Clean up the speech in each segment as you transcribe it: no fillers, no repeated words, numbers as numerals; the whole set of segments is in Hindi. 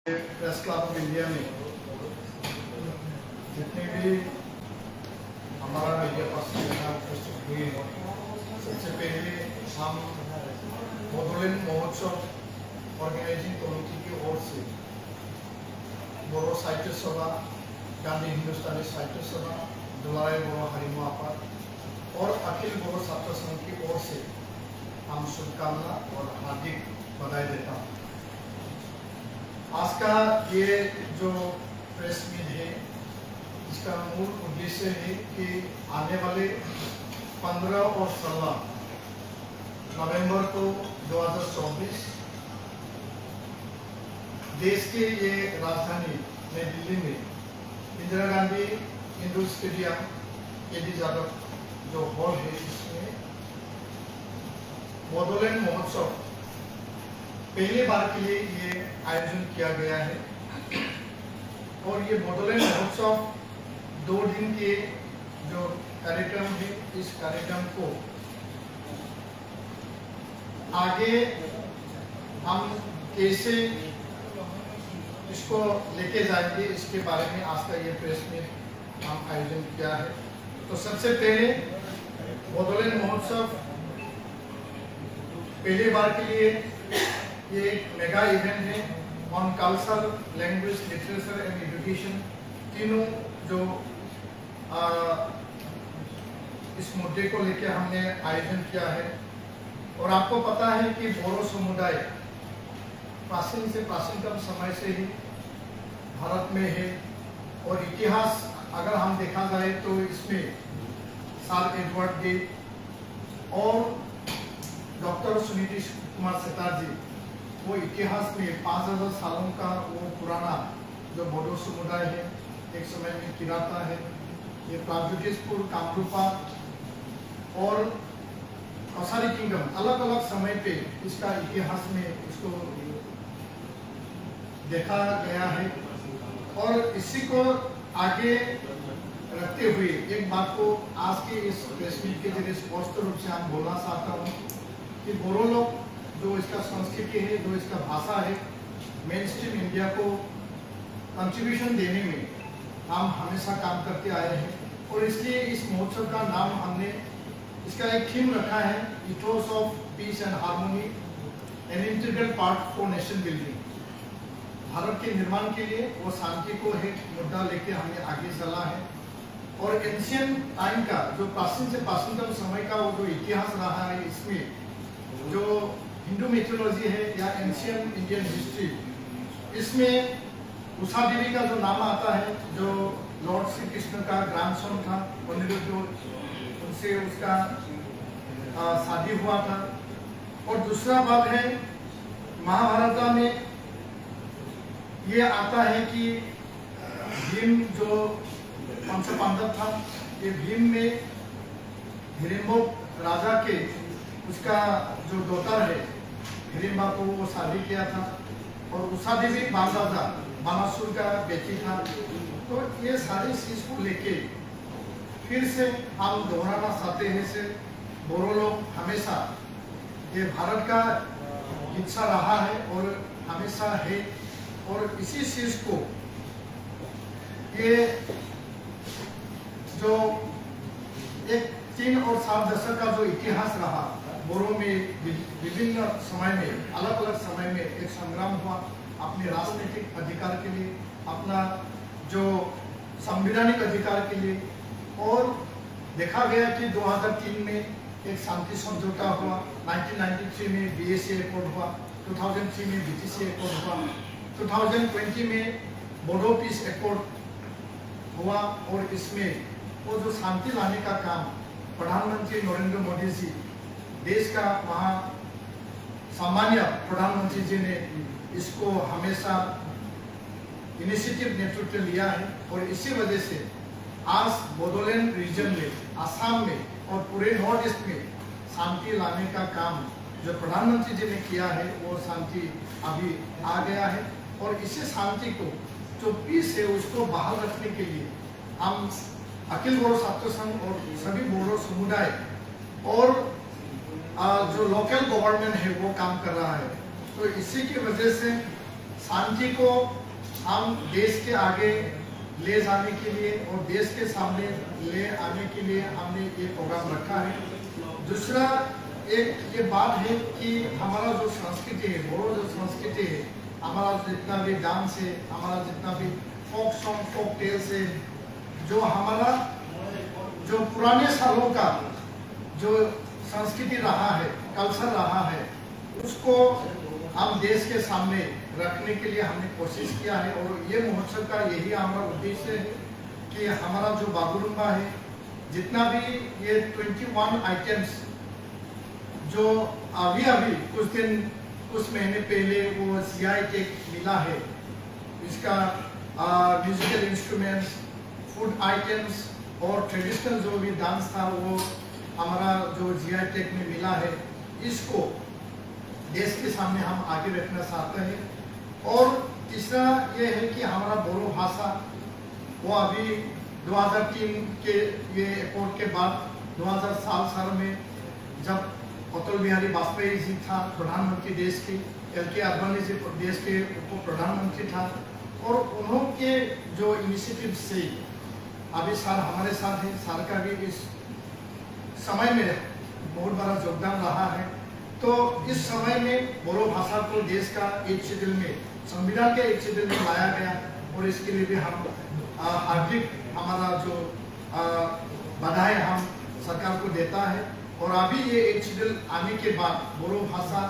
प्रेस क्लब ऑफ इंडिया में जितने भी हमारा मीडिया पर्सन उपस्थित हुए हैं, सबसे पहले हम बोडोलैंड महोत्सव ऑर्गेनाइजिंग कमेटी की ओर से बोरो साहित्य सभा, गांधी हिंदुस्तानी साहित्य सभा, दुलाराय बोरो हारिमु आफाद और अखिल बोरो छात्र संघ की ओर से हम शुभकामना और हार्दिक बधाई देता हूँ। आज का ये जो प्रेस मीट है, इसका मूल उद्देश्य है कि आने वाले 15 और 16 नवंबर को 2024 देश के ये राजधानी नई दिल्ली में इंदिरा गांधी इंडोर स्टेडियम के यादव जो हॉल है, इसमें बोडोलैंड महोत्सव पहली बार के लिए ये आयोजन किया गया है। और ये बोडोलैंड महोत्सव 2 दिन के जो कार्यक्रम है, इस कार्यक्रम को आगे हम कैसे इसको लेके जाएंगे, इसके बारे में आज का ये प्रेस मीट हम आयोजन किया है। तो सबसे पहले बोडोलैंड महोत्सव पहली बार के लिए ये एक मेगा इवेंट है on culture, language, literature and education, तीनों जो इस मुद्दे को लेकर हमने आयोजन किया है। और आपको पता है कि बोरो समुदाय प्राचीन से प्राचीनतम समय से ही भारत में है। और इतिहास अगर हम देखा जाए तो इसमें सर एडवर्ड डे और डॉक्टर सुनीति कुमार सेतार जी, वो इतिहास में 5000 सालों का वो पुराना जो बोडो समुदाय है, एक समय में किराता है, ये प्रागज्योतिषपुर, कामरूपा और कौसारी किंगडम अलग अलग समय पे इसका इतिहास में इसको देखा गया है। और इसी को आगे रखते हुए एक बात को आज के इस प्रेस मीट के जरिए स्पष्ट रूप से हम बोलना चाहता हूँ कि बोरो लोग जो इसका संस्कृति है, जो इसका भाषा है, मेन स्ट्रीम इंडिया को कंट्रीब्यूशन देने में हम हमेशा काम करते आए हैं। और इसलिए इस महोत्सव का नाम हमने इसका एक थीम रखा है, ethos of peace and harmony, an integral part for nation building. Bharat के निर्माण के लिए वो शांति को एक मुद्दा लेके हमने आगे चला है। और एंशियंट टाइम का जो प्राचीन से प्राचीनतम समय का वो जो इतिहास रहा है, इसमें जो हिंदू मिथोलॉजी है या एंशियंट इंडियन हिस्ट्री, इसमें उषा देवी का जो नाम आता है, जो लॉर्ड श्री कृष्ण का ग्रैंडसन था, उनसे उसका शादी हुआ था। और दूसरा बात है, महाभारत में ये आता है कि भीम जो पंचपांडव था, ये भीम में हिडिंबा राजा के उसका जो डॉटर है हिडिंबा को वो शादी किया था। और उषा देवी बांधाजा बानासुर का बेटी था। तो ये सारी चीज को लेके फिर से हम दोहराना चाहते हैं से बोरो लोग हमेशा ये भारत का हिस्सा रहा है और हमेशा है। और इसी चीज को ये जो एक 3 और 7 दशक का जो इतिहास रहा, बोरो में विभिन्न समय में, अलग अलग समय में एक संग्राम हुआ अपने राजनीतिक अधिकार के लिए, अपना जो संवैधानिक अधिकार के लिए। और देखा गया कि 2003 में एक शांति समझौता हुआ, 1993 में BSA एक्कॉर्ड हुआ, 2003 में BTC एक्कॉर्ड हुआ, 2020 में बोडो पीस एक्कॉर्ड हुआ। और इसमें वो जो शांति लाने का काम प्रधानमंत्री नरेंद्र मोदी जी, देश का वहाँ सामान्य प्रधानमंत्री जी ने इसको हमेशा इनिशिएटिव नेतृत्व लिया है। और इसी वजह से आज बोडोलैंड रीजन में, असम में और पूरे नॉर्थ ईस्ट में शांति लाने का काम जो प्रधानमंत्री जी ने किया है, वो शांति अभी आ गया है। और इसी शांति को जो पीस है उसको बहाल रखने के लिए हम अखिल बोरो छात्र संघ और सभी बोरो समुदाय और जो लोकल गवर्नमेंट है वो काम कर रहा है। तो इसी की वजह से शांति को हम देश के आगे ले जाने के लिए और देश के सामने ले आने के लिए हमने ये प्रोग्राम रखा है। दूसरा एक ये बात है कि हमारा जो संस्कृति है, बोरो जो संस्कृति है, हमारा जितना भी डांस है, हमारा जितना भी फोक सॉन्ग, फोक टेल्स है, जो हमारा जो पुराने सालों का जो संस्कृति रहा है, कल्चर रहा है, उसको हम देश के सामने रखने के लिए हमने कोशिश किया है। और ये महोत्सव का यही हमारा उद्देश्य है कि हमारा जो बागुरुम्बा है, जितना भी ये 21 आइटम्स जो अभी कुछ महीने पहले वो CI टैग मिला है, इसका म्यूजिकल इंस्ट्रूमेंट्स, फूड आइटम्स और ट्रेडिशनल जो भी डांस था वो हमारा जो GI टैग में मिला है, इसको देश के सामने हम आगे रखना चाहते हैं। और तीसरा ये है कि हमारा बोरो भाषा वो अभी 2003 के ये एक्ट के बाद 2007 में जब अटल बिहारी वाजपेयी जी था प्रधानमंत्री देश के, LK आडवाणी जी देश के उप प्रधानमंत्री था, और उन्होंने जो इनिशिएटिव से अभी सर हमारे साथ है, सर का भी इस समय में बहुत बड़ा योगदान रहा है। तो इस समय में बोरो भाषा को देश का एक शेड्यूल में, संविधान के एक शेड्यूल में लाया गया, और इसके लिए भी हम हार्दिक हमारा जो बधाई हम सरकार को देता है। और अभी ये एक शेड्यूल आने के बाद बोरो भाषा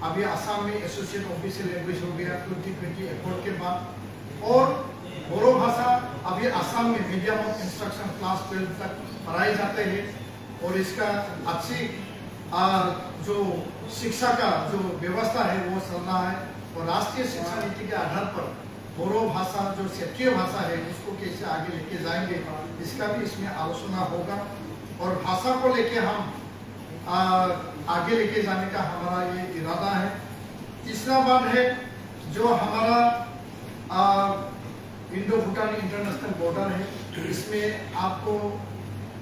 अभी असम में एसोसिएट ऑफिशियल लैंग्वेज हो गया 2020 एक्ट के बाद, और बोरो भाषा अभी असम में मीडियम ऑफ इंस्ट्रक्शन क्लास 12 तक पढ़ाए जाते हैं। और इसका अच्छी जो शिक्षा का जो व्यवस्था है वो चल रहा है। और राष्ट्रीय शिक्षा नीति के आधार पर बोरो भाषा जो क्षेत्रीय भाषा है उसको कैसे आगे लेके जाएंगे, इसका भी इसमें आलोचना होगा। और भाषा को लेके हम आगे लेके जाने का हमारा ये इरादा है। तीसरा बात है जो हमारा इंडो भूटान इंटरनेशनल बॉर्डर है, इसमें आपको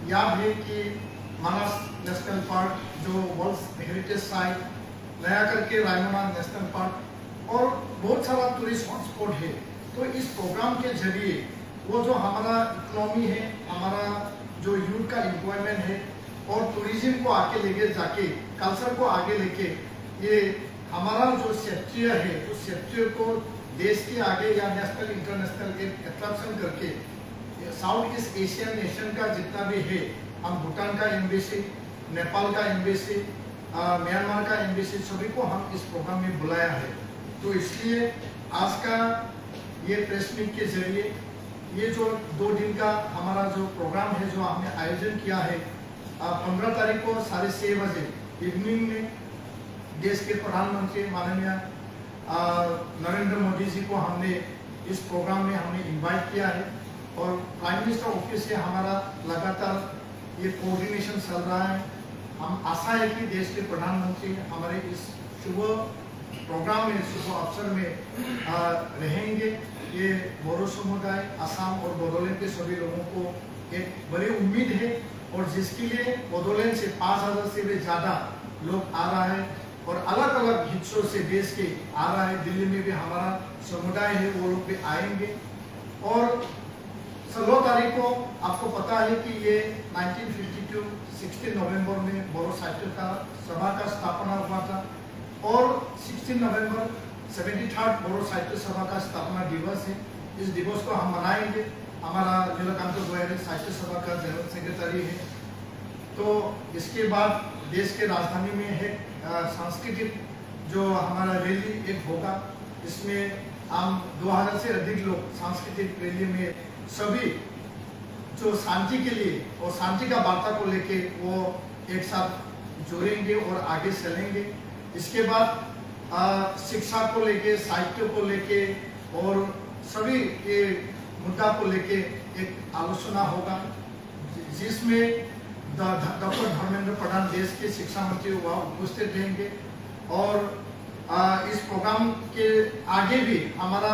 याद है कि मानस नेशनल पार्क जो वर्ल्ड हेरिटेज साइट, नया करके रायमना नेशनल पार्क और बहुत सारा टूरिस्ट हॉटस्पॉट है। तो इस प्रोग्राम के जरिए वो जो हमारा इकोनॉमी है, हमारा जो यूथ का एम्प्लॉयमेंट है और टूरिज्म को आगे लेके जाके कल्चर को आगे लेके ये हमारा जो क्षेत्रीय है उस क्षेत्रीय को देश के आगे या नेशनल इंटरनेशनल एक अट्रैक्शन करके साउथ ईस्ट एशियन नेशन का जितना भी है, हम भूटान का एम्बेसी, नेपाल का एम्बेसी, म्यांमार का एम्बेसी, सभी को हम इस प्रोग्राम में बुलाया है। तो इसलिए आज का ये प्रेस मीट के जरिए ये जो 2 दिन का हमारा जो प्रोग्राम है जो हमने आयोजन किया है, 15 तारीख को 6:30 बजे इवनिंग में देश के प्रधानमंत्री माननीय नरेंद्र मोदी जी को हमने इस प्रोग्राम में हमने इनवाइट किया है। और प्राइम मिनिस्टर ऑफिस से हमारा लगातार ये कोऑर्डिनेशन चल रहा है। हम आशा है कि देश के प्रधानमंत्री हमारे इस शुभ प्रोग्राम में, शुभ अवसर में रहेंगे। ये बोरो समुदाय, असम और बोडोलैंड के सभी लोगों को एक बड़ी उम्मीद है, और जिसके लिए बोडोलैंड से 5000 से भी ज़्यादा लोग आ रहा है और अलग अलग हिस्सों से देश के आ रहा है। दिल्ली में भी हमारा समुदाय है, वो लोग भी आएंगे। और 16 तारीख को आपको पता है कि ये 1952 16 नवंबर में बोरो साहित्य का सभा का स्थापना हुआ था, और 16 नवंबर 73rd बोरो साहित्य सभा का स्थापना दिवस है। इस दिवस को हम मनाएंगे। हमारा नीलकांत गोयल साहित्य सभा का जनरल सेक्रेटरी है। तो इसके बाद देश के राजधानी में है सांस्कृतिक जो हमारा रैली एक होगा, इसमें हम 2000 से अधिक लोग सांस्कृतिक रैली में सभी जो शांति के लिए और शांति का वार्ता को लेके वो एक साथ जुड़ेंगे और आगे चलेंगे। इसके बाद शिक्षा को लेके, साहित्य को लेके और सभी ये मुद्दा को लेके एक आलोचना होगा, जिसमें डॉक्टर धर्मेंद्र प्रधान देश के शिक्षा मंत्री वहाँ उपस्थित रहेंगे। और इस प्रोग्राम के आगे भी हमारा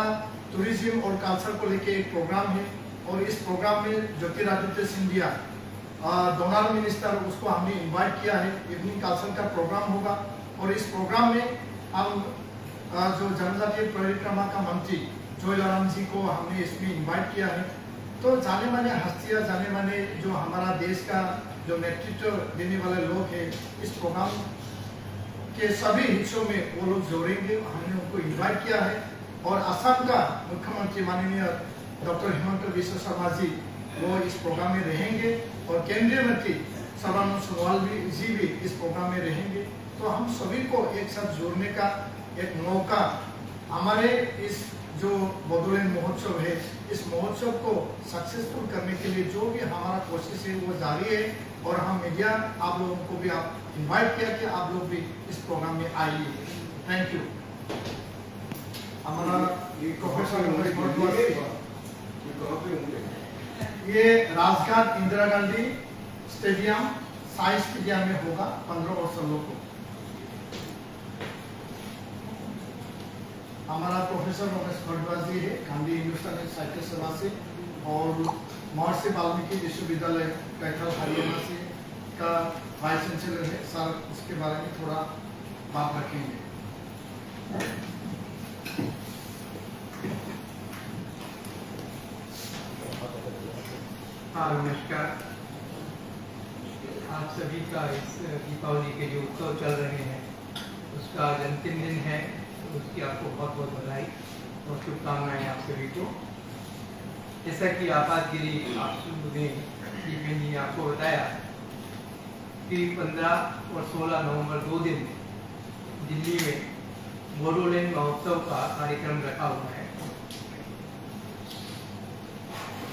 टूरिज्म और कल्चर को लेके एक प्रोग्राम है, और इस प्रोग्राम में ज्योतिरादित्य सिंधिया डोनार मिनिस्टर, उसको हमने इनवाइट किया है। इवनिंग कल्चर का प्रोग्राम होगा, और इस प्रोग्राम में हम जो जनजातीय परिक्रमा का मंत्री जोयलाराम जी को हमने इसमें इनवाइट किया है। तो जाने माने हस्तियाँ, जाने माने जो हमारा देश का जो नेतृत्व देने वाले लोग हैं, इस प्रोग्राम के सभी हिस्सों में वो लोग जोड़ेंगे। हमने उनको इनवाइट किया है और असम का मुख्यमंत्री माननीय डॉक्टर हिमंत बिश्व शर्मा जी वो इस प्रोग्राम में रहेंगे और केंद्रीय मंत्री सर्बानंद सोनोवाल जी भी इस प्रोग्राम में रहेंगे। तो हम सभी को एक साथ जोड़ने का एक मौका, हमारे इस जो बोडोलैंड महोत्सव है, इस महोत्सव को सक्सेसफुल करने के लिए जो भी हमारा कोशिश है वो जारी है। और हम मीडिया आप लोगों को भी आप इनवाइट किया कि आप लोग भी इस प्रोग्राम में आइए। Thank you. हमारा प्रोफेसर ये राजघाट इंदिरा गांधी स्टेडियम साई स्टेडियम में होगा 15 और 16 को। हमारा प्रोफेसर रमेश भट्टराज जी है गांधी हिंदुस्तानी साहित्य सभा से और महर्षि वाल्मीकि विश्वविद्यालय कैथल हरियाणा से का वाइस चांसलर है। सर उसके बारे में थोड़ा बात रखेंगे। हाँ, नमस्कार। आप सभी का इस दीपावली के जो उत्सव चल रहे हैं उसका आज अंतिम दिन है, तो उसकी आपको बहुत बहुत बधाई और शुभकामनाएं आप सभी को। जैसा कि आपातगिरी आपसू ने दीपेन जी ने आपको बताया कि 15 और 16 नवंबर 2 दिन दिल्ली में बोडोलैंड महोत्सव का कार्यक्रम रखा हुआ है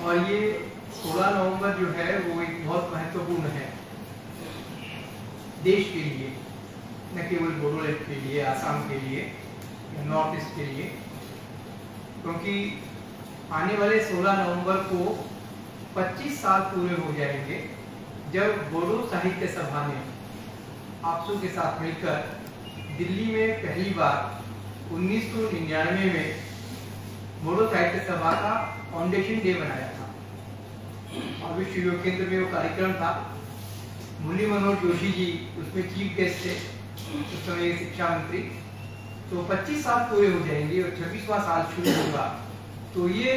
और ये 16 नवंबर जो है वो एक बहुत महत्वपूर्ण है देश के लिए, न केवल बोडोलैंड के लिए, आसाम के लिए या नॉर्थ ईस्ट के लिए, क्योंकि आने वाले 16 नवंबर को 25 साल पूरे हो जाएंगे जब बोडो साहित्य सभा ने आपसू के साथ मिलकर दिल्ली में पहली बार 1999 में बोडो साहित्य सभा का फाउंडेशन डे बनाया था। और विश्व युवा केंद्र में वो कार्यक्रम था। मुरली मनोहर जोशी जी उसमें चीफ गेस्ट थे, उस समय शिक्षा मंत्री। तो 25 साल पूरे हो जाएंगे और 26वां साल शुरू होगा। तो ये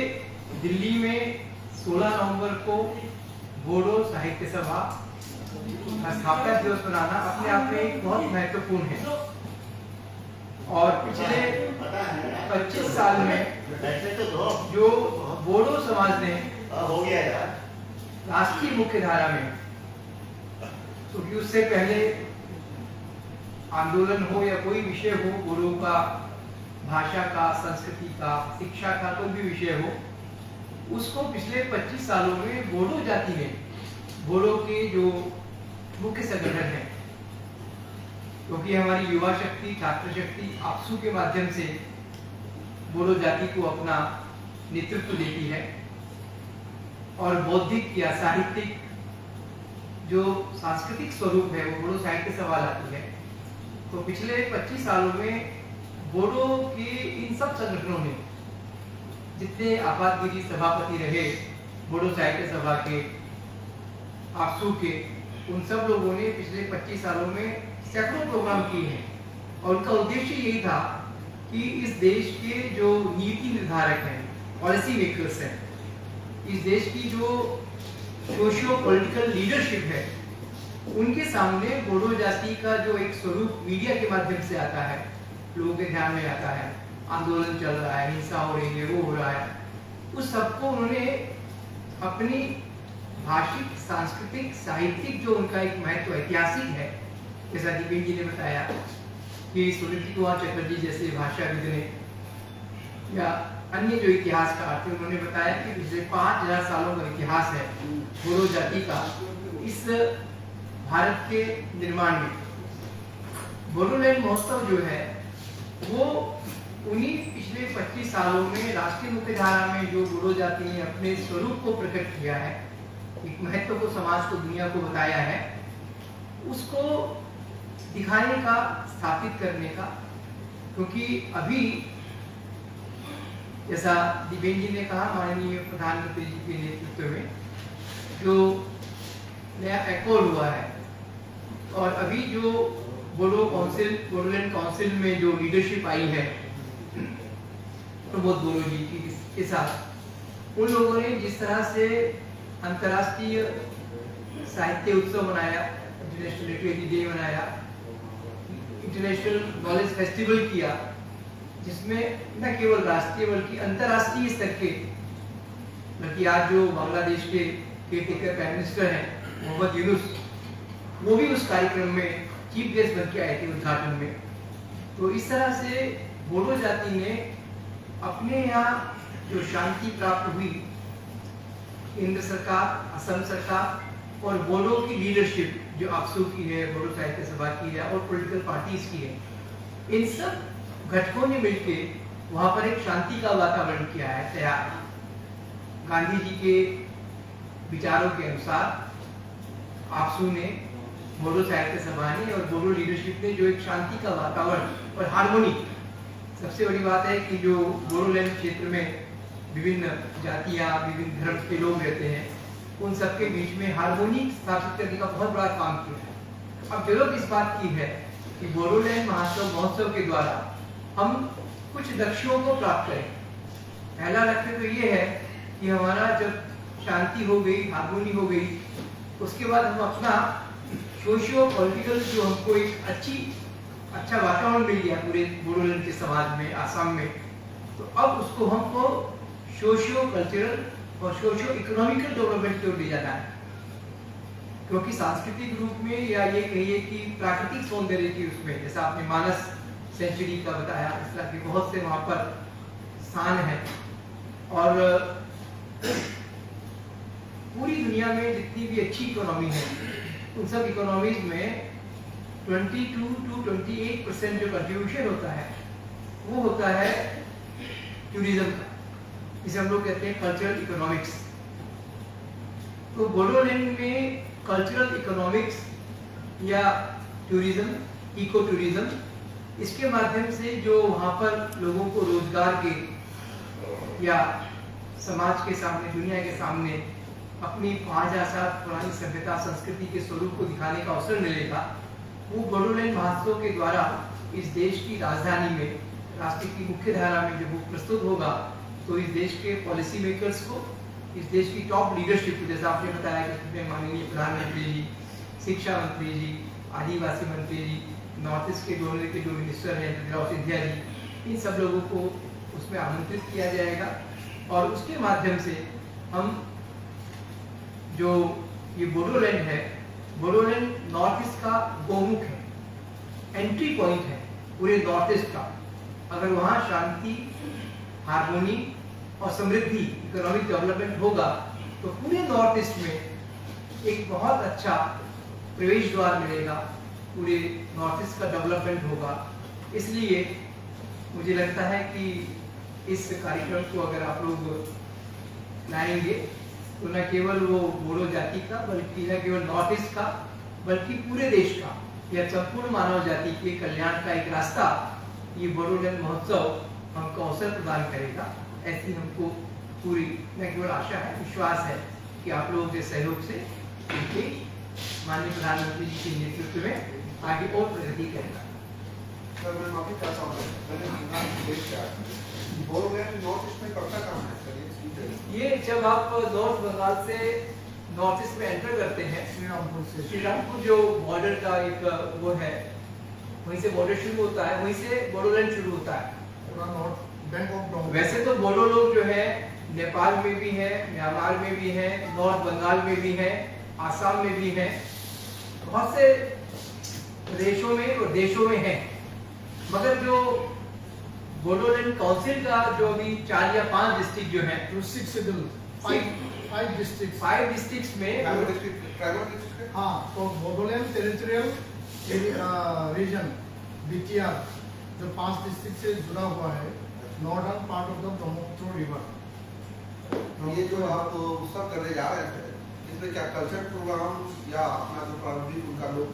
दिल्ली में 16 नवंबर को बोडो साहित्य सभा का स्थापना दिवस मनाना अपने आप में एक बहुत महत्वपूर्ण है। और पिछले 25 साल में जो बोडो समाज ने हो गया यार राष्ट्रीय मुख्य धारा में, क्योंकि उससे पहले आंदोलन हो या कोई विषय हो, बोडो का, भाषा का, संस्कृति का, शिक्षा का कोई भी विषय हो, उसको पिछले 25 सालों में बोडो जाति ने, बोडो के जो मुख्य संगठन है, क्योंकि हमारी युवा शक्ति, छात्र शक्ति आपसू के माध्यम से बोडो जाति को अपना नेतृत्व देती है और बौद्धिक या साहित्यिक जो सांस्कृतिक स्वरूप है वो बोडो साहित्य सभा लाती है। तो पिछले 25 सालों में बोडो के इन सब संगठनों ने, जितने आपातगिरी सभापति रहे बोडो साहित्य सभा के, आपसू के, उन सब लोगों ने पिछले 25 सालों में सैकड़ों प्रोग्राम किए हैं और उनका उद्देश्य यही था कि इस देश के जो नीति निर्धारक हैं, पॉलिसी मेकर्स हैं, इस देश की जो सोशियो पॉलिटिकल लीडरशिप है, उनके सामने बोडो जाति का जो एक स्वरूप मीडिया के माध्यम से आता है, लोगों के ध्यान में आता है, आंदोलन चल रहा है, हिंसा हो रही है, वो हो रहा है, उस सबको उन्होंने अपनी भाषिक, सांस्कृतिक, साहित्यिक जो उनका एक महत्व ऐतिहासिक है, जैसा दीपेन जी ने बताया कि सुनीति कुमार चटर्जी जैसे भाषाविद ने या अन्य जो इतिहासकार थे, उन्होंने बताया कि पिछले 5000 सालों का इतिहास है बोडो जाति का इस भारत के निर्माण में। बोडोलैंड महोत्सव जो है वो उन्हीं पिछले 25 सालों में राष्ट्रीय मुख्यधारा में जो बोडो जाति ने अपने स्वरूप को प्रकट किया है, एक महत्व को समाज को, दुनिया को बताया है, उसको दिखाने का, स्थापित करने का। क्योंकि अभी जैसा दीपेन जी ने कहा, माननीय प्रधानमंत्री जी के नेतृत्व में जो नया एक्ट हुआ है और अभी जो बोडो काउंसिल, बोडोलैंड काउंसिल में जो लीडरशिप आई है प्रमोद बोरो जी के साथ उन लोगों ने जिस तरह से अंतर्राष्ट्रीय साहित्य उत्सव मनाया, इंटरनेशनल लिटरेरी डे मनाया, इंटरनेशनल नॉलेज फेस्टिवल किया, जिसमें न केवल राष्ट्रीय बल्कि अंतर्राष्ट्रीय स्तर के, बल्कि आज जो बांग्लादेश के केयरटेकर प्राइम मिनिस्टर हैं मोहम्मद यूनुस, वो भी उस कार्यक्रम में चीफ गेस्ट बन के आए थे उद्घाटन में। तो इस तरह से बोडो जाति ने अपने यहाँ जो शांति प्राप्त हुई, केंद्र सरकार, असम सरकार और बोडो की लीडरशिप जो आक्सू की है, बोडो साहित्य सभा की है और पॉलिटिकल पार्टीज की है, इन सब घटकों ने मिलकर वहां पर एक शांति का वातावरण किया है तैयार। गांधी जी के विचारों के अनुसार आक्सू ने, बोडो साहित्य सभा ने और बोडो लीडरशिप ने जो एक शांति का वातावरण और हार्मोनी, सबसे बड़ी बात है कि जो बोडोलैंड क्षेत्र में विभिन्न जातियां, विभिन्न धर्म के लोग रहते हैं, उन सबके बीच में हार्मोनी स्थापित करने का बहुत बड़ा काम किया है। अब जरूरत इस बात की है कि बोडोलैंड महोत्सव के द्वारा हम कुछ लक्ष्यों को प्राप्त करें। पहला लक्ष्य तो ये है कि हमारा जब शांति हो गई, हार्मोनी हो गई, उसके बाद हम अपना सोशियो पॉलिटिकल जो हमको एक अच्छा वातावरण मिल गया पूरे बोडोलैंड के समाज में, आसाम में, तो अब उसको हमको सोशियो कल्चरल और सोशियो इकोनॉमिकल डेवलपमेंट की ओर ले जाना है। क्योंकि सांस्कृतिक रूप में या ये कहिए कि प्राकृतिक सौंदर्य की उसमें, जैसा आपने मानस सेंचुरी का बताया, इस तरह के बहुत से वहां पर स्थान है। और पूरी दुनिया में जितनी भी अच्छी इकोनॉमी है, उन सब इकोनॉमीज में 22 to 28% जो कंट्रीब्यूशन होता है वो होता है टूरिज्म का, जिसे हम लोग कहते हैं कल्चरल इकोनॉमिक्स। तो बोडोलैंड में कल्चरल इकोनॉमिक्स या टूरिज्म, इको टूरिज्म, इसके माध्यम से जो वहाँ पर लोगों को रोजगार के या समाज के सामने, दुनिया के सामने अपनी 5000 साल पुरानी सभ्यता, संस्कृति के स्वरूप को दिखाने का अवसर मिलेगा, वो बोडोलैंड महोत्सव के द्वारा इस देश की राजधानी में, राष्ट्र की मुख्य धारा में जब वो प्रस्तुत होगा, तो इस देश के पॉलिसी मेकर्स को, इस देश की टॉप लीडरशिप को, जैसा आपने बताया कि इसमें माननीय प्रधानमंत्री जी, शिक्षा मंत्री जी, आदिवासी मंत्री जी, नॉर्थ ईस्ट के डोनर के जो मिनिस्टर हैं ज्योतिराव सिंधिया जी, इन सब लोगों को उसमें आमंत्रित किया जाएगा। और उसके माध्यम से हम जो ये बोडोलैंड है, बोडोलैंड नॉर्थ ईस्ट का गोमुख है, एंट्री पॉइंट है पूरे नॉर्थ ईस्ट का। अगर वहाँ शांति, हार्मोनी और समृद्धि, इकोनॉमिक डेवलपमेंट होगा, तो पूरे नॉर्थ ईस्ट में एक बहुत अच्छा प्रवेश द्वार मिलेगा, पूरे नॉर्थ ईस्ट का डेवलपमेंट होगा। इसलिए मुझे लगता है कि इस कार्यक्रम को अगर आप लोग लाएंगे तो न केवल वो बोडो जाति का, बल्कि न केवल नॉर्थ ईस्ट का, बल्कि पूरे देश का या संपूर्ण मानव जाति के कल्याण का एक रास्ता ये बोडोलैंड महोत्सव हमको अवसर प्रदान करेगा। ऐसी हमको पूरी न केवल आशा है, विश्वास है कि आप लोगों के सहयोग से इनके माननीय प्रधानमंत्री जी के नेतृत्व में आगे और प्रगति करेगा। सर मैं माफी चाहता हूँ, मैंने सुना देश का बोडोलैंड नॉर्थ ईस्ट में कब तक काम है सर? ये जब आप नॉर्थ बंगाल से नॉर्थ ईस्ट में एंटर करते हैं, श्रीरामपुर जो बॉर्डर का एक वो है, वहीं से बॉर्डर शुरू होता है, वहीं से बोडोलैंड शुरू होता है। पूरा नॉर्थ बैंक ऑफ, वैसे तो बोडो लोग जो है नेपाल में भी है, म्यांमार में भी है, नॉर्थ बंगाल में भी है, आसाम में भी है, बहुत से प्रदेशों में और देशों में है। मगर जो बोडोलैंड काउंसिल का जो अभी 4 या 5 डिस्ट्रिक्ट जो है, 6 शेड्यूल, 5 डिस्ट्रिक्ट, 5 डिस्ट्रिक्ट्स में, हाँ, तो बोडोलैंड टेरिटोरियल रीजन बीटीआर जो 5 डिस्ट्रिक्ट से जुड़ा हुआ है, northern part of the Brahmaputra river. ये जो आप उत्सव करने जा रहे थे, इसमें क्या कल्चर प्रोग्राम या अपना जो पारंपरिक उनका लोग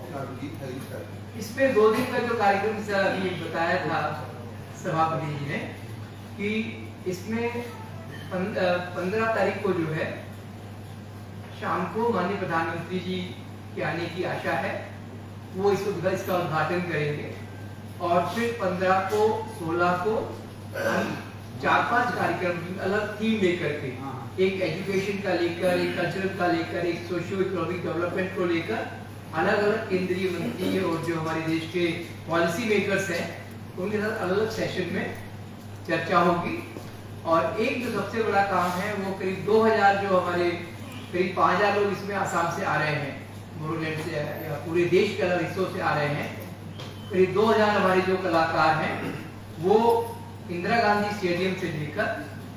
अपना गीत है इसका? इसमें 2 दिन का जो कार्यक्रम से अभी बताया था सभापति जी ने कि इसमें 15 तारीख को जो है शाम को माननीय प्रधानमंत्री जी के आने की आशा है, वो इसका उद्घाटन करेंगे। और फिर 15 को, 16 को हम 4-5 कार्यक्रम अलग थीम लेकर के, एक एजुकेशन का लेकर, एक कल्चरल का लेकर, एक सोशियो इकोनॉमिक डेवलपमेंट को लेकर अलग अलग केंद्रीय मंत्री और जो हमारे देश के पॉलिसी मेकर्स हैं उनके साथ अलग अलग सेशन में चर्चा होगी। और एक जो सबसे बड़ा काम है वो करीब 2000 जो हमारे करीब 5000 लोग इसमें आसाम से आ रहे हैं, बोडोलैंड से या पूरे देश के अलग हिस्सों से आ रहे हैं। करीब 2000 हमारे जो कलाकार हैं वो इंदिरा गांधी स्टेडियम से लेकर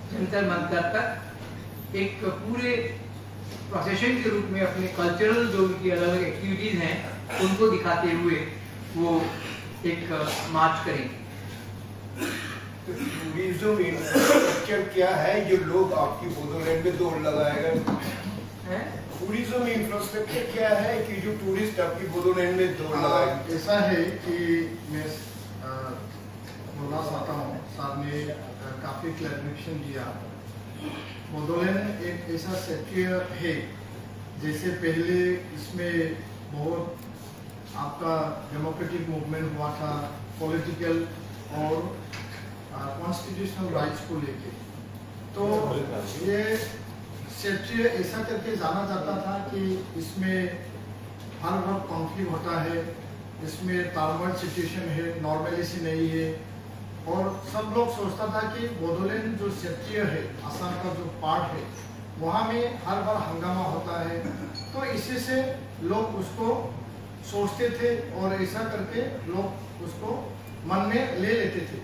जंतर मंतर तक एक पूरे प्रोसेशन के रूप में अपने कल्चरल जो उनकी अलग अलग एक्टिविटीज हैं उनको दिखाते हुए वो एक मार्च करेंगे। टूरिज्म इंफ्रास्ट्रक्चर क्या है जो लोग आपकी बोडोलैंड में दौड़ लगाएगा? टूरिज्म इंफ्रास्ट्रक्चर क्या है कि जो टूरिस्ट आपकी बोडोलैंड में दौड़ लगाएगा? ऐसा है कि मैं बोलना चाहता हूँ, साहब ने काफी क्लैरिफिकेशन दिया। बोडोलैंड एक ऐसा क्षेत्र है जैसे पहले इसमें बहुत आपका डेमोक्रेटिक मूवमेंट हुआ था, पॉलिटिकल और कॉन्स्टिट्यूशनल राइट्स को लेके। तो ये क्षेत्र ऐसा करके जाना जाता था कि इसमें हर वक्त कॉन्फ्लिक्ट होता है, इसमें टर्मोइल सिचुएशन है, नॉर्मलिटी नहीं है। और सब लोग सोचता था कि बोडोलैंड जो क्षेत्र है, असम का जो पार्ट है, वहाँ में हर बार हंगामा होता है। तो इसी से लोग उसको सोचते थे और ऐसा करके लोग उसको मन में ले लेते थे।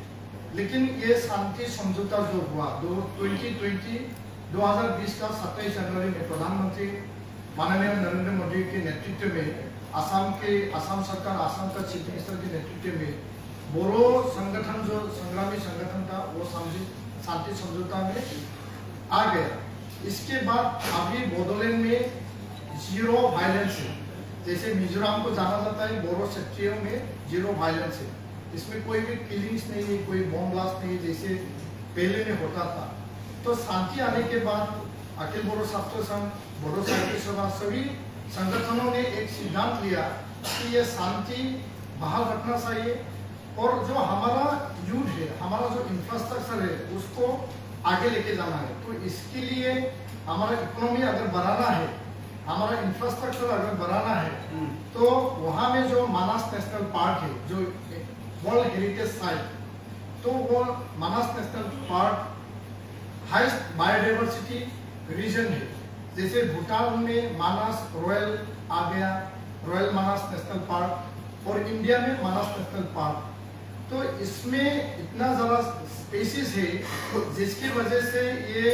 लेकिन ये शांति समझौता जो हुआ 2020 का 27 जनवरी में प्रधानमंत्री माननीय नरेंद्र मोदी के नेतृत्व में असम सरकार, असम का चीफ मिनिस्टर के नेतृत्व में बोरो संगठन जो संग्रामी संगठन था वो शांति समझौता में आ गया। इसके बाद अभी बोडोलैंड में जीरो वायलेंस है। जैसे मिजोरम को जाना जाता है, बोरो क्षेत्रों में जीरो वायलेंस है। इसमें कोई भी किलिंग्स नहीं है, कोई बॉम्ब ब्लास्ट नहीं जैसे पहले में होता था। तो शांति आने के बाद अखिल बोडो छात्र संघ, बोडो साहित्य सभा, सभी संगठनों ने एक सिद्धांत लिया कि ये शांति बहाल रखना चाहिए और जो हमारा यूथ है, हमारा जो इंफ्रास्ट्रक्चर है, उसको आगे लेके जाना है। तो इसके लिए हमारा इकोनॉमी अगर बढ़ाना है, हमारा इंफ्रास्ट्रक्चर अगर बढ़ाना है, तो वहाँ में जो मानस नेशनल पार्क है, जो वर्ल्ड हेरिटेज साइट, तो वो Manas national park highest biodiversity region है। जैसे भूटान में मानस रॉयल आ गया, रॉयल मानस नेशनल पार्क, और इंडिया में मानस नेशनल पार्क। तो इसमें इतना ज़्यादा स्पेसीज है जिसकी वजह से ये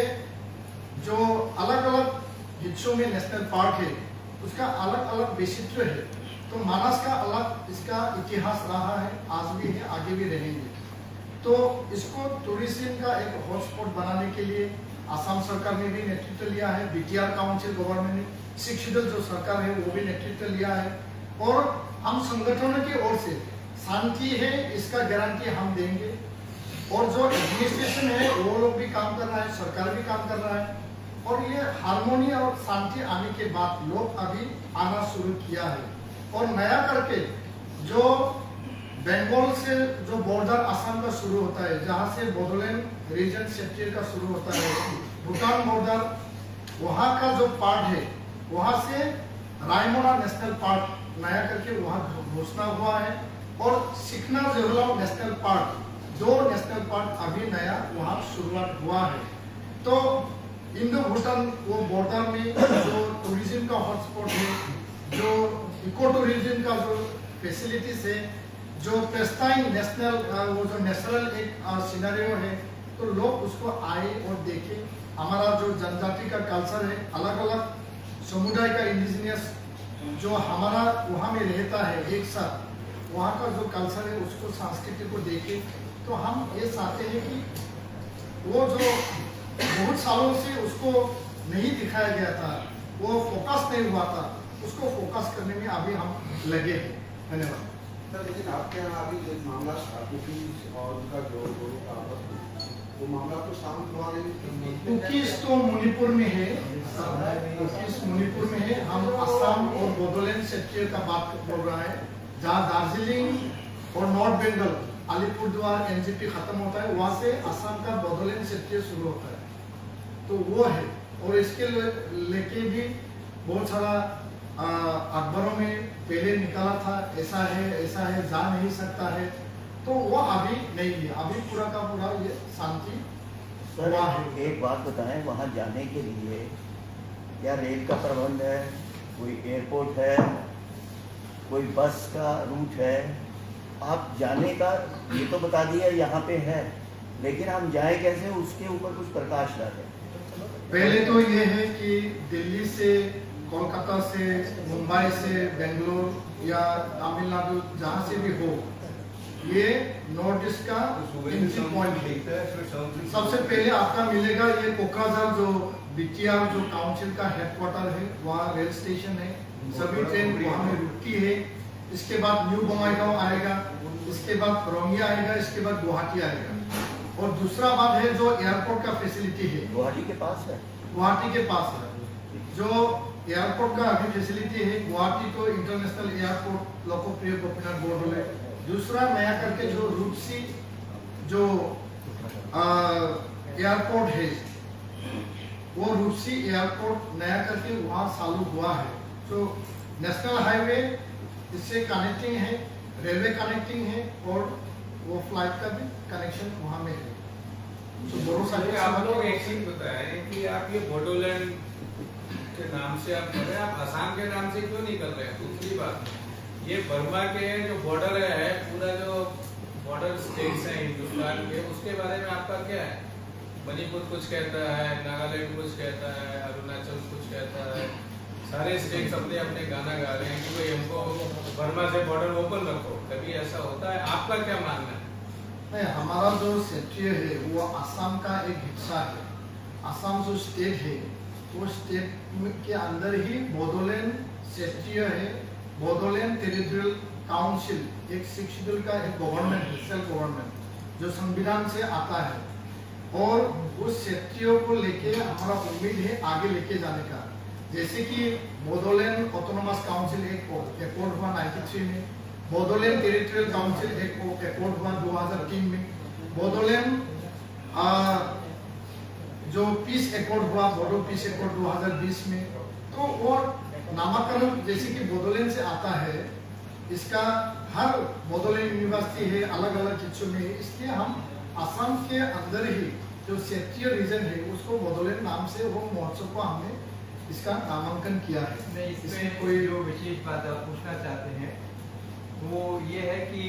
जो अलग अलग हिस्सों में नेशनल पार्क है उसका अलग अलग वैशिष्ट्य है। तो मानस का अलग इसका इतिहास रहा है, आज भी है, आगे भी रहेंगे। तो इसको टूरिज्म का एक हॉटस्पॉट बनाने के लिए असम सरकार ने भी नेतृत्व लिया है, बीटीआर काउंसिल गवर्नमेंट ने, शिक्षित जो सरकार है वो भी नेतृत्व लिया है। और हम संगठनों की ओर से शांति है इसका गारंटी हम देंगे। और जो एडमिनिस्ट्रेशन है वो लोग भी काम कर रहा है, सरकार भी काम कर रहा है। और ये हार्मोनी और शांति आने के बाद लोग अभी आना शुरू किया है। और नया करके जो बंगाल से जो बॉर्डर असम का शुरू होता है, जहाँ से बोडोलैंड रीजन क्षेत्र का शुरू होता है, भूटान बॉर्डर, वहाँ का जो पार्ट है, वहाँ से रायमोना नेशनल पार्क नया करके वहाँ घोषणा हुआ है। और सिखना जोहलाम नेशनल पार्क, 2 नेशनल पार्क अभी नया वहाँ शुरुआत हुआ है। तो इंडो भूटान वो बॉर्डर में जो टूरिज्म का हॉटस्पॉट है, जो इको टूरिज्म का जो फैसिलिटीज है, जो प्रेस्टाइन नेशनल वो जो नेचुरल एक सिनेरियो है, तो लोग उसको आए और देखे। हमारा जो जनजाति का कल्चर है, अलग अलग समुदाय का इंडिजिनियस जो हमारा वहाँ में रहता है एक साथ, वहाँ का जो कल्चर है उसको, संस्कृति को देखे। तो हम ये चाहते हैं कि वो जो बहुत सालों से उसको नहीं दिखाया गया था, वो फोकस नहीं हुआ था, उसको फोकस करने में अभी हम लगे हैं। धन्यवाद सर। लेकिन आपके यहाँ अभी एक मामला कुकीज और उनका जो वो मामला तो शांत हुआ नहीं। कुकीज तो मणिपुर में है, कुकीज मणिपुर में है। हम असम और बोडोलैंड क्षेत्र का बात कर रहा है, जहाँ दार्जिलिंग और नॉर्थ बंगाल अलीपुरद्वार एनजीपी खत्म होता है, वहां से असम का बोडोलैंड क्षेत्र शुरू होता है, तो वो है। और इसके लेके भी बहुत सारा अखबारों में पहले निकाला था, ऐसा है, जा नहीं सकता है, तो वो अभी नहीं है, अभी पूरा का पूरा ये शांति सर हुआ है। एक बात बताएं, वहाँ जाने के लिए क्या रेल का प्रबंध है, कोई एयरपोर्ट है, कोई बस का रूट है? आप जाने का ये तो बता दिया यहाँ पे है, लेकिन हम जाए कैसे, उसके ऊपर कुछ प्रकाश डालें। पहले तो ये है कि दिल्ली से, कोलकाता से, मुंबई से, बेंगलोर या तमिलनाडु जहाँ से भी हो, ये नॉर्थ ईस्ट का एंट्री पॉइंट है। सबसे पहले आपका मिलेगा ये कोकराझार, जो बीटीआर जो काउंसिल का हेडक्वार्टर है, वहाँ रेल स्टेशन है, सभी ट्रेन वहाँ में रुकती है। इसके बाद न्यू बंगाईगांव आएगा, इसके बाद रोंगिया आएगा, इसके बाद गुवाहाटी आएगा। और दूसरा बात है जो एयरपोर्ट का फैसिलिटी है, गुवाहाटी के पास है, गुवाहाटी के पास है जो एयरपोर्ट का अभी फैसिलिटी है। गुवाहाटी तो इंटरनेशनल एयरपोर्ट लोकप्रिय गोपीनाथ बोरडोले, दूसरा नया करके जो रूपसी जो एयरपोर्ट है, वो रूपसी एयरपोर्ट नया करके वहाँ चालू हुआ है। तो नेशनल हाईवे इससे कनेक्टिंग है, रेलवे कनेक्टिंग है, और वो फ्लाइट का भी कनेक्शन वहाँ में है। तो दोनों साइड आप लोग एक चीज बताएं कि आप ये बोडोलैंड के नाम से आप कर रहे हैं, आप असम के नाम से क्यों नहीं कर रहे हैं? दूसरी बात, ये बर्मा के जो बॉर्डर है, पूरा जो बॉर्डर स्टेट्स हैं हिंदुस्तान के, उसके बारे में आपका क्या है? मणिपुर कुछ कहता है, नागालैंड कुछ कहता है, अरुणाचल कुछ कहता है, सारे स्टेट्स अपने अपने गाना गा रहे हैं कि भाई हमको बर्मा से बॉर्डर ओपन रखो। कभी ऐसा होता है? आपका क्या मानना है? नहीं, हमारा जो क्षेत्र है वो असम का एक हिस्सा है। असम जो स्टेट है, वो स्टेट के अंदर ही बोडोलैंड क्षेत्र है। बोडोलैंड टेरिटोरियल काउंसिल एक 6 शेड्यूल का एक गवर्नमेंट है, सेल्फ गवर्नमेंट, जो संविधान से आता है। और उस क्षेत्रों को लेके हमारा उम्मीद है आगे लेके जाने का। जैसे कि बोडोलैंड ऑटोनोमस काउंसिल एक अकॉर्ड हुआ 93 में, बोडोलैंड टेरिटोरियल काउंसिल एक अकॉर्ड हुआ 2003 में, बोडोलैंड जो पीस अकॉर्ड हुआ, बोडो पीस अकॉर्ड 2020 में। तो और नामकरण जैसे कि बोडोलैंड से आता है, इसका हर बोडोलैंड यूनिवर्सिटी है, अलग अलग हिस्सों में है, इसलिए हम असम के अंदर ही जो क्षेत्रीय रीजन है उसको बोडोलैंड नाम से वो महोत्सव को हमने इसका नामांकन किया है। नहीं, इसमें कोई जो विशेष बात आप पूछना चाहते हैं वो ये है कि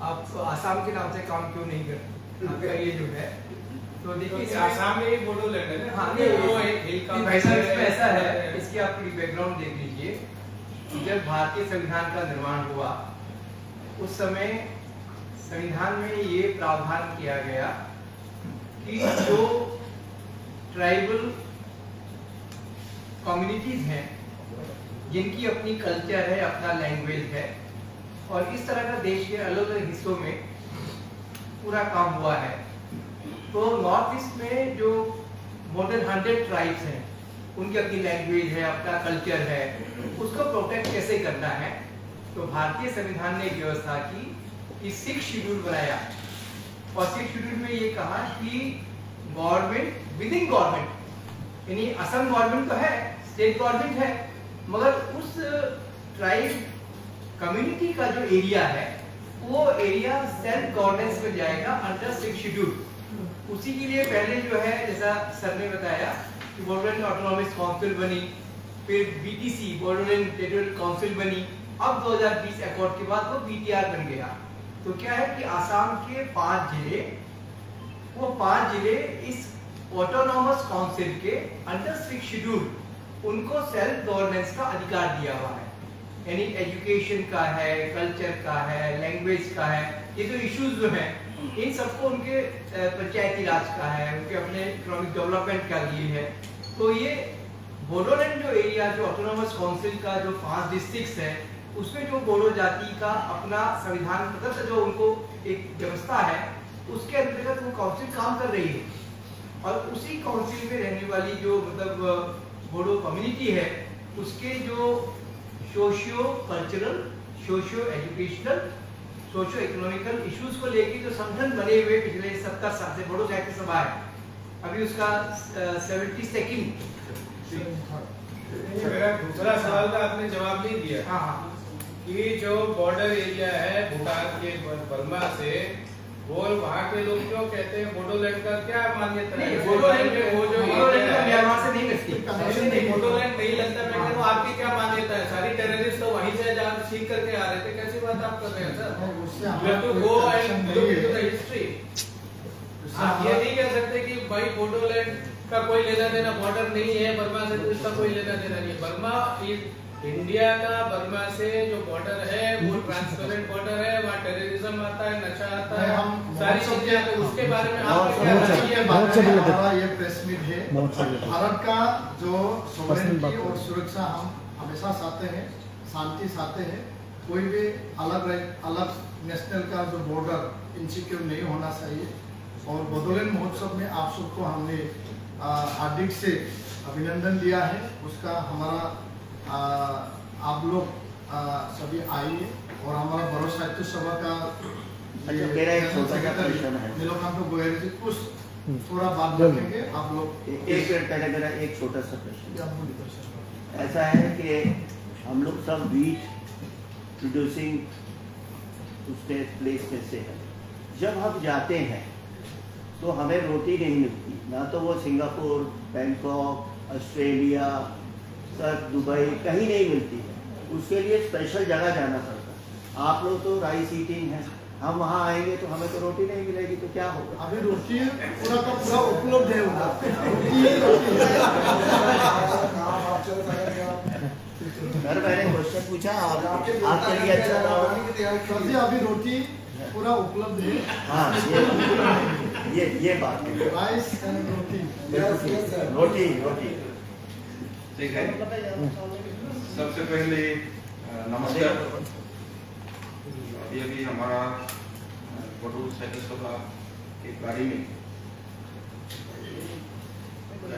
आप आसाम के नाम से काम क्यों नहीं करते? आपका ये जो है, तो देखिए आसाम में एक बोडोलैंड है ना, हाँ, वो एक हिल का भाई साहब इसमें ऐसा है, इसकी आप पूरी बैकग्राउंड देख लीजिए। जब भारतीय संविधान का निर्माण हुआ, उस समय संविधान में ये प्रावधान किया गया कि जो ट्राइबल कम्युनिटीज हैं, जिनकी अपनी कल्चर है, अपना लैंग्वेज है, और इस तरह का देश के अलग अलग हिस्सों में पूरा काम हुआ है। तो नॉर्थ ईस्ट में जो मोर देन 100 ट्राइब्स हैं, उनकी अपनी लैंग्वेज है, अपना कल्चर है, उसको प्रोटेक्ट कैसे करना है। तो भारतीय संविधान ने एक व्यवस्था की कि 6 शेड्यूल बनाया, और 6 शेड्यूल में ये कहा कि गवर्नमेंट विद इन गवर्नमेंट, यानी असम गवर्नमेंट तो है, स्टेट गवर्नमेंट है, मगर उस ट्राइब कम्युनिटी का जो एरिया है, वो एरिया सेल्फ गवर्नेंस में जाएगा अंडर 6 शेड्यूल। उसी के लिए पहले जो है, जैसा सर ने बताया कि बोडोलैंड ऑटोनॉमस काउंसिल बनी, फिर बीटीसी बोडोलैंड टेरिटोरियल काउंसिल बनी, अब 2020 अकॉर्ड के बाद वो बीटीआर बन गया। तो क्या है कि आसाम के 5 जिले, वो 5 जिले इस ऑटोनॉमस काउंसिल के अंडर 6 शेड्यूल उनको सेल्फ गवर्नेंस का अधिकार दिया हुआ है। यानी एजुकेशन का है, कल्चर का है, लैंग्वेज का है, ये जो इश्यूज जो हैं, इन सबको उनके पंचायती राज का है, उनके अपने इकोनॉमिक डेवलपमेंट का लिए है। तो ये बोडोलैंड जो एरिया, जो ऑटोनॉमस काउंसिल का जो 5 डिस्ट्रिक्ट्स है, उसमें जो बोडो जाति का अपना संविधान प्रदत्त जो उनको एक व्यवस्था है, उसके अंतर्गत वो काउंसिल काम कर रही है। और उसी काउंसिल में रहने वाली जो मतलब बोडो कम्युनिटी है, उसके जो socio cultural, socio educational, socio economical issues को लेके जो संगठन बने हुए पिछले 70 साल से बोडो साहित्य सभा है, अभी उसका 72nd। मेरा दूसरा सवाल का आपने जवाब नहीं दिया। हाँ कि जो बॉर्डर एरिया है भूटान के बर्मा से, वो वहाँ के लोग क्यों कहते हैं बोडोलैंड का क्या मान्यता है? बोडोलैंड में वो जो बोडोलैंड का म्यांमार से नहीं लगती। ऐसे नहीं, बोडोलैंड नहीं लगता। मैं कह रहा हूँ आपकी क्या मान्यता है? सारी टेररिस्ट तो वहीं से जहाँ सीख करके आ रहे थे, कैसी बात आप कर रहे हैं sir? You have to go and look into the history। आप ये नहीं कह सकते कि भाई बोडोलैंड का कोई लेना देना, बॉर्डर नहीं है बर्मा से तो इसका कोई लेना देना नहीं। बर्मा इंडिया का बर्मा से जो बॉर्डर है वो ट्रांसपेरेंट बॉर्डर है, वहाँ टेररिज्म आता है, नशा आता है, सारी चीजें आती है। उसके बारे में आप क्या हमारा ये प्रेस मीट है। भारत का जो सोवरेनिटी और सुरक्षा हम हमेशा चाहते हैं, शांति चाहते हैं। कोई भी अलग नेशनल का जो बॉर्डर इनसिक्योर नहीं होना चाहिए। और बोडोलैंड महोत्सव में आप सबको हमने हार्दिक से अभिनंदन दिया है। उसका हमारा आप लोग सभी आइए और हमारा बोडो साहित्य सभा का मेरा एक छोटा सा प्रश्न है। नीलकांत गोयल जी कुछ थोड़ा बात रखेंगे आप लोग। एक मिनट पहले मेरा एक छोटा सा प्रश्न ऐसा है कि हम लोग सब वीट प्रोड्यूसिंग उसके प्लेस में से है। जब हम जाते हैं तो हमें रोटी नहीं मिलती, ना तो वो Singapore, Bangkok, Australia, sir Dubai कहीं नहीं मिलती है। उसके लिए स्पेशल जगह जाना पड़ता है। आप लोग तो राइस ईटिंग है, हम वहाँ आएंगे तो हमें तो रोटी नहीं मिलेगी, तो क्या होगा? अभी रोटी पूरा का पूरा उपलब्ध है उधर। सर मैंने क्वेश्चन पूछा, आपके लिए अच्छा रहा। अभी रोटी पूरा उपलब्ध है। हाँ ये बात है। राइस एंड रोटी रोटी ठीक है। सबसे पहले नमस्कार। अभी हमारा बोडो साहित्य सभा के बारे में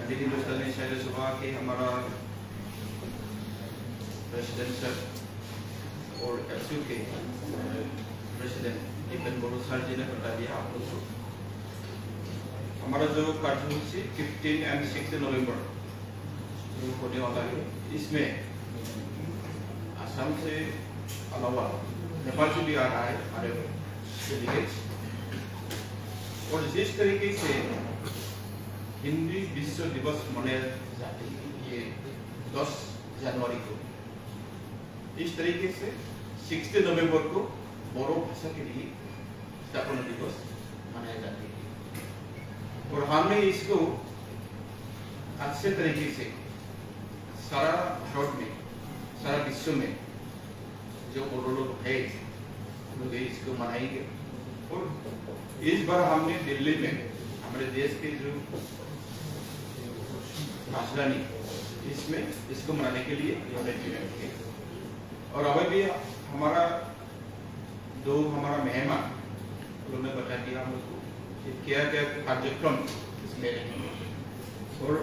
हिंदुस्तानी साहित्य सभा के हमारा प्रेसिडेंट सर और एफसीयू के प्रेसिडेंट दीपन बोडो सर जी ने बता दिया आप लोग को। हमारा जो कार्यसूची 15 और 16 नवंबर जो होने वाला है, इसमें असम से अलावा नेपाल से भी आ रहा है हमारे डेलीगेट्स। और जिस तरीके से हिंदी विश्व दिवस मनाया जाता है ये 10 जनवरी को, इस तरीके से 16 नवंबर को बोडो भाषा के लिए स्थापना दिवस मनाया जाता है। और हमने इसको अच्छे तरीके से सारा भारत में, सारा विश्व में जो बोडो लोग है लोग इसको मनाएंगे। और इस बार हमने दिल्ली में हमारे देश के जो राजधानी इसमें इसको मनाने के लिए हमने चुनाव किया। और अभी भी हमारा मेहमान उन्होंने बता दिया हम लोग को क्या क्या कार्यक्रम इसमें रहेंगे। और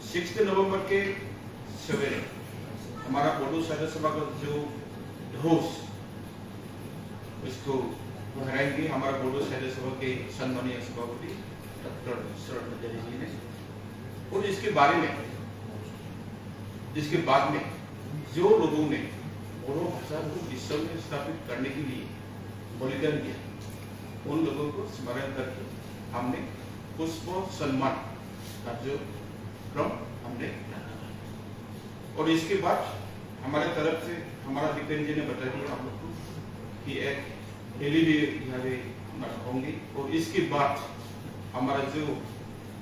6 नवंबर के सवेरे हमारा बोडो साहित्य सभा का जो ढोस इसको दोहराएंगे हमारा बोडो साहित्य सभा के सम्मानीय सभापति डॉक्टर शरण मजारी जी ने। और इसके बारे में, इसके बाद में जो लोगों ने बोडो भाषा को विश्व में स्थापित करने के लिए बलिदान दिया, उन लोगों को स्मरण करके हमने पुष्प सम्मान कार्यक्रम हमने रखा। और इसके बाद हमारे तरफ से हमारा दीपेन जी ने बता दिया हम लोग को कि एक रैली भी यहाँ पे होंगी। और इसके बाद हमारा जो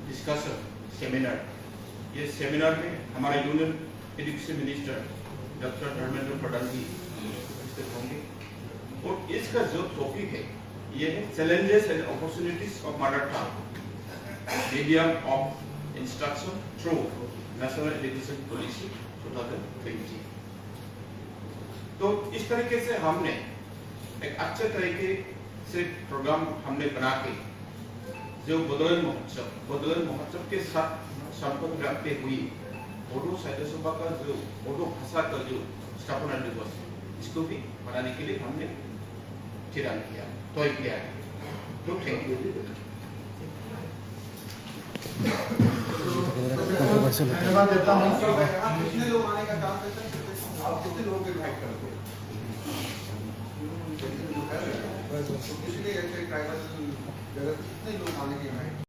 डिस्कशन सेमिनार, ये सेमिनार में हमारा union education minister doctor Dharmendra Pradhan ji उपस्थित होंगे। और इसका जो टॉपिक है ये है challenges and opportunities of mother tongue medium of instruction through national education policy 2020। तो इस तरीके से हमने एक अच्छे तरीके से प्रोग्राम हमने बना के जो बोडोलैंड महोत्सव के साथ संबंध रखते हुए बोडो साहित्य सभा का जो बोडो भाषा का जो स्थापना दिवस इसको भी मनाने के लिए हमने फिलहाल किया तय किया है। तो थैंक यू। धन्यवाद देता हूँ। आप कितने लोग आने का काम करते हैं? आप कितने लोगों को इनवाइट करते हैं? तो किसी ने ऐसे ट्राइबल जगह कितने लोग आने के इनवाइट